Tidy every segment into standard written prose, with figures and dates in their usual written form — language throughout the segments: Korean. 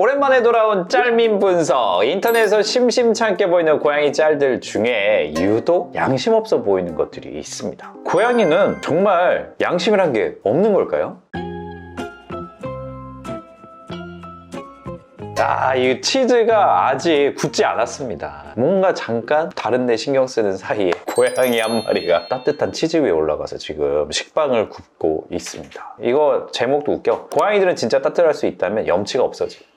오랜만에 돌아온 짤밈 분석. 인터넷에서 심심찮게 보이는 고양이 짤들 중에 유독 양심 없어 보이는 것들이 있습니다. 고양이는 정말 양심이란 게 없는 걸까요? 이 치즈가 아직 굳지 않았습니다. 뭔가 잠깐 다른 데 신경 쓰는 사이에 고양이 한 마리가 따뜻한 치즈 위에 올라가서 지금 식빵을 굽고 있습니다. 이거 제목도 웃겨. 고양이들은 진짜 따뜻할 수 있다면 염치가 없어지.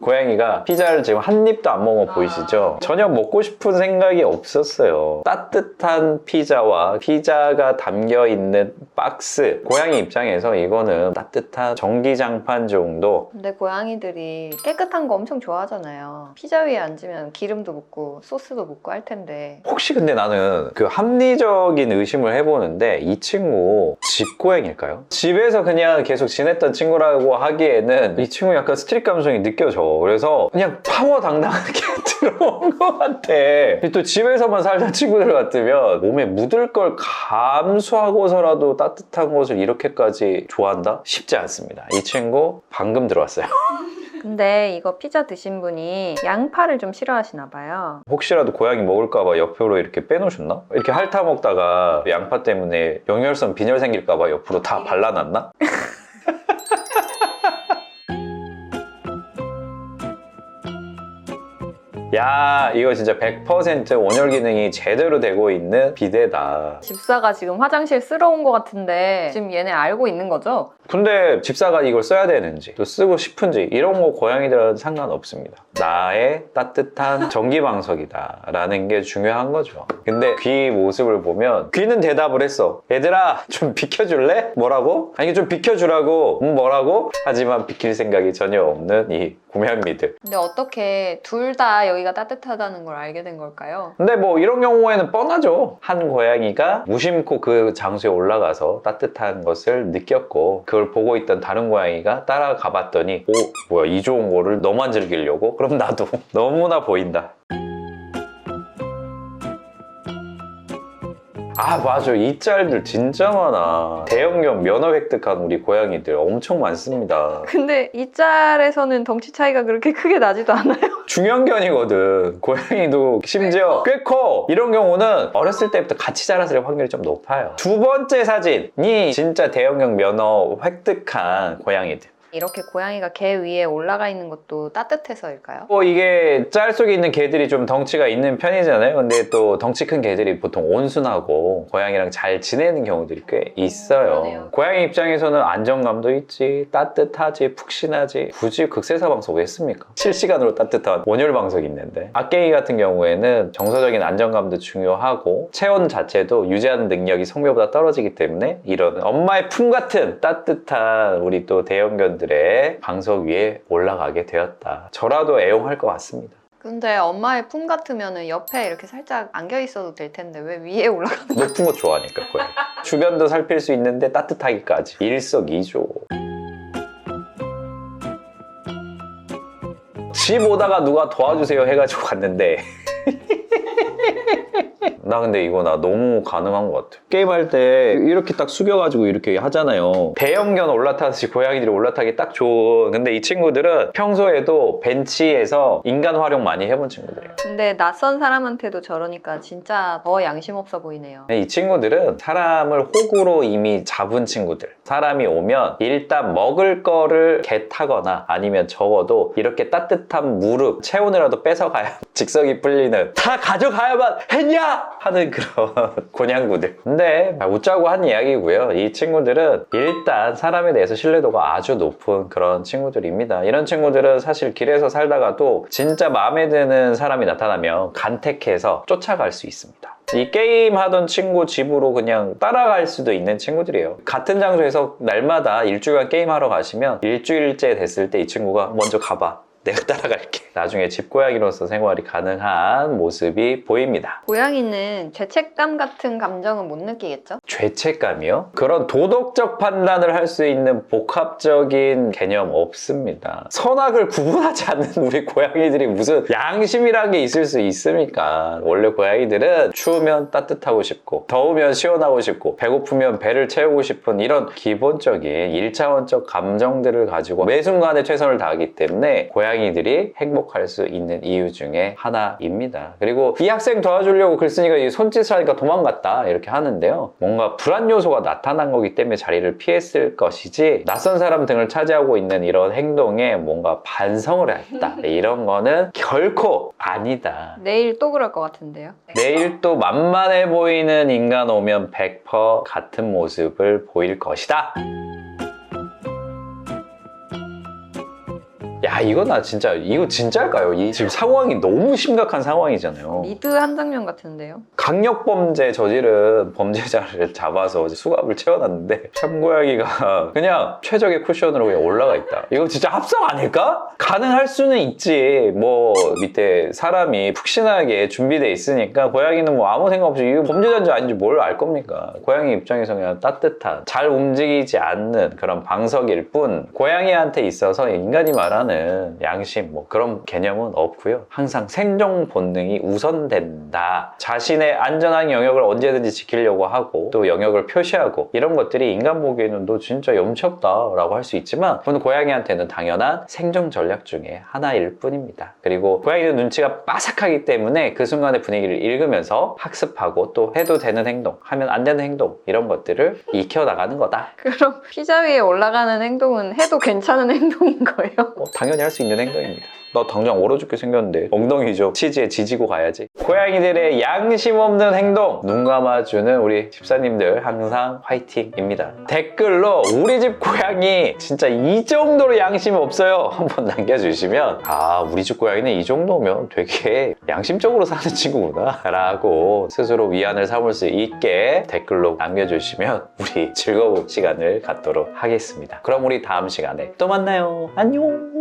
고양이가 피자를 지금 한 입도 안 먹어 보이시죠? 전혀 먹고 싶은 생각이 없었어요. 따뜻한 피자와 피자가 담겨있는 박스. 고양이 입장에서 이거는 따뜻한 전기장판 정도. 근데 고양이들이 깨끗한 거 엄청 좋아하잖아요. 피자 위에 앉으면 기름도 묻고 소스도 묻고 할 텐데. 혹시 근데 나는 그 합리적인 의심을 해보는데 이 친구 집고양일까요? 집에서 그냥 계속 지냈던 친구라고 하기에는 이 친구 약간 스트릿 감성이 느껴져. 그래서 그냥 파워당당하게 들어온 것 같아. 또 집에서만 살던 친구들 같으면 몸에 묻을 걸 감수하고서라도 따뜻한 것을 이렇게까지 좋아한다? 쉽지 않습니다. 이 친구 방금 들어왔어요. 근데 이거 피자 드신 분이 양파를 좀 싫어하시나 봐요. 혹시라도 고양이 먹을까봐 옆으로 이렇게 빼놓으셨나? 이렇게 핥아 먹다가 양파 때문에 용혈성 빈혈 생길까봐 옆으로 다 발라놨나? 야, 이거 진짜 100% 온열 기능이 제대로 되고 있는 비데다. 집사가 지금 화장실 쓰러 온 것 같은데 지금 얘네 알고 있는 거죠? 근데 집사가 이걸 써야 되는지 또 쓰고 싶은지 이런 거 고양이들은 상관없습니다. 나의 따뜻한 전기방석이다 라는 게 중요한 거죠. 근데 귀 모습을 보면 귀는 대답을 했어. 얘들아 좀 비켜줄래? 뭐라고? 아니 좀 비켜주라고. 뭐라고? 하지만 비킬 생각이 전혀 없는 이 고양이들. 근데 어떻게 둘 다 여기가 따뜻하다는 걸 알게 된 걸까요? 근데 뭐 이런 경우에는 뻔하죠. 한 고양이가 무심코 그 장소에 올라가서 따뜻한 것을 느꼈고 그걸 보고 있던 다른 고양이가 따라가 봤더니 오 뭐야 이 좋은 거를 너만 즐기려고? 그럼 나도 너무나 보인다. 아 맞아, 이 짤들 진짜 많아. 대형견 면허 획득한 우리 고양이들 엄청 많습니다. 근데 이 짤에서는 덩치 차이가 그렇게 크게 나지도 않아요. 중형견이거든. 고양이도 심지어 꽤 커. 이런 경우는 어렸을 때부터 같이 자랐을 확률이 좀 높아요. 두 번째 사진이 진짜 대형견 면허 획득한 고양이들. 이렇게 고양이가 개 위에 올라가 있는 것도 따뜻해서일까요? 이게 짤 속에 있는 개들이 좀 덩치가 있는 편이잖아요. 근데 또 덩치 큰 개들이 보통 온순하고 고양이랑 잘 지내는 경우들이 꽤 있어요. 그러네요. 고양이 입장에서는 안정감도 있지, 따뜻하지, 푹신하지. 굳이 극세사 방석 왜 했습니까? 실시간으로 따뜻한 온열 방석이 있는데. 악갱이 같은 경우에는 정서적인 안정감도 중요하고 체온 자체도 유지하는 능력이 성묘보다 떨어지기 때문에 이런 엄마의 품 같은 따뜻한 우리 또 대형견 들의 방석 위에 올라가게 되었다. 저라도 애용할 것 같습니다. 근데 엄마의 품 같으면 옆에 이렇게 살짝 안겨 있어도 될 텐데 왜 위에 올라가는 거야? 높은 거 좋아하니까 고양이. 주변도 살필 수 있는데 따뜻하기까지 일석이조. 집 오다가 누가 도와주세요 해가지고 갔는데 나 근데 이거 나 너무 가능한 것 같아. 게임할 때 이렇게 딱 숙여가지고 이렇게 하잖아요. 대형견 올라타듯이 고양이들이 올라타기 딱 좋은. 근데 이 친구들은 평소에도 벤치에서 인간 활용 많이 해본 친구들이에요. 근데 낯선 사람한테도 저러니까 진짜 더 양심 없어 보이네요. 이 친구들은 사람을 호구로 이미 잡은 친구들. 사람이 오면 일단 먹을 거를 개타거나 아니면 적어도 이렇게 따뜻한 무릎, 체온이라도 뺏어가야 직성이 풀리는, 다 가져가야만 했냐? 하는 그런 곤양구들. 근데 웃자고 한 이야기고요. 이 친구들은 일단 사람에 대해서 신뢰도가 아주 높은 그런 친구들입니다. 이런 친구들은 사실 길에서 살다가도 진짜 마음에 드는 사람이 나타나면 간택해서 쫓아갈 수 있습니다. 이 게임 하던 친구 집으로 그냥 따라갈 수도 있는 친구들이에요. 같은 장소에서 날마다 일주일간 게임하러 가시면 일주일째 됐을 때 이 친구가 먼저 가봐. 내가 따라갈게. 나중에 집고양이로서 생활이 가능한 모습이 보입니다. 고양이는 죄책감 같은 감정은 못 느끼겠죠? 죄책감이요? 그런 도덕적 판단을 할 수 있는 복합적인 개념 없습니다. 선악을 구분하지 않는 우리 고양이들이 무슨 양심이란 게 있을 수 있습니까? 원래 고양이들은 추우면 따뜻하고 싶고 더우면 시원하고 싶고 배고프면 배를 채우고 싶은 이런 기본적인 1차원적 감정들을 가지고 매 순간에 최선을 다하기 때문에 고양이들이 행복할 수 있는 이유 중에 하나입니다. 그리고 이 학생 도와주려고 글 쓰니까 이 손짓을 하니까 도망갔다 이렇게 하는데요. 뭔가 불안 요소가 나타난 거기 때문에 자리를 피했을 것이지 낯선 사람 등을 차지하고 있는 이런 행동에 뭔가 반성을 했다 이런 거는 결코 아니다. 내일 또 그럴 것 같은데요? 내일 또 만만해 보이는 인간 오면 100% 같은 모습을 보일 것이다. 야, 이거 진짜일까요? 이 지금 상황이 너무 심각한 상황이잖아요. 미드 한 장면 같은데요? 강력범죄 저지른 범죄자를 잡아서 수갑을 채워놨는데 참고양이가 그냥 최적의 쿠션으로 그냥 올라가 있다. 이거 진짜 합성 아닐까? 가능할 수는 있지. 뭐 밑에 사람이 푹신하게 준비돼 있으니까 고양이는 뭐 아무 생각 없이 이거 범죄자인지 아닌지 뭘 알 겁니까? 고양이 입장에서 그냥 따뜻한 잘 움직이지 않는 그런 방석일 뿐 고양이한테 있어서 인간이 말하는 양심 뭐 그런 개념은 없고요. 항상 생존 본능이 우선된다. 자신의 안전한 영역을 언제든지 지키려고 하고 또 영역을 표시하고 이런 것들이 인간 보기에는 너 진짜 염치없다라고 할 수 있지만 그건 고양이한테는 당연한 생존 전략 중에 하나일 뿐입니다. 그리고 고양이는 눈치가 빠삭하기 때문에 그 순간의 분위기를 읽으면서 학습하고 또 해도 되는 행동, 하면 안 되는 행동 이런 것들을 익혀나가는 거다. 그럼 피자 위에 올라가는 행동은 해도 괜찮은 행동인 거예요? 당연히 할 수 있는 행동입니다. 나 당장 얼어 죽게 생겼는데 엉덩이 좀 치즈에 지지고 가야지. 고양이들의 양심 없는 행동 눈 감아주는 우리 집사님들 항상 화이팅입니다. 댓글로 우리 집 고양이 진짜 이 정도로 양심이 없어요 한번 남겨주시면 아 우리 집 고양이는 이 정도면 되게 양심적으로 사는 친구구나 라고 스스로 위안을 삼을 수 있게 댓글로 남겨주시면 우리 즐거운 시간을 갖도록 하겠습니다. 그럼 우리 다음 시간에 또 만나요. 안녕.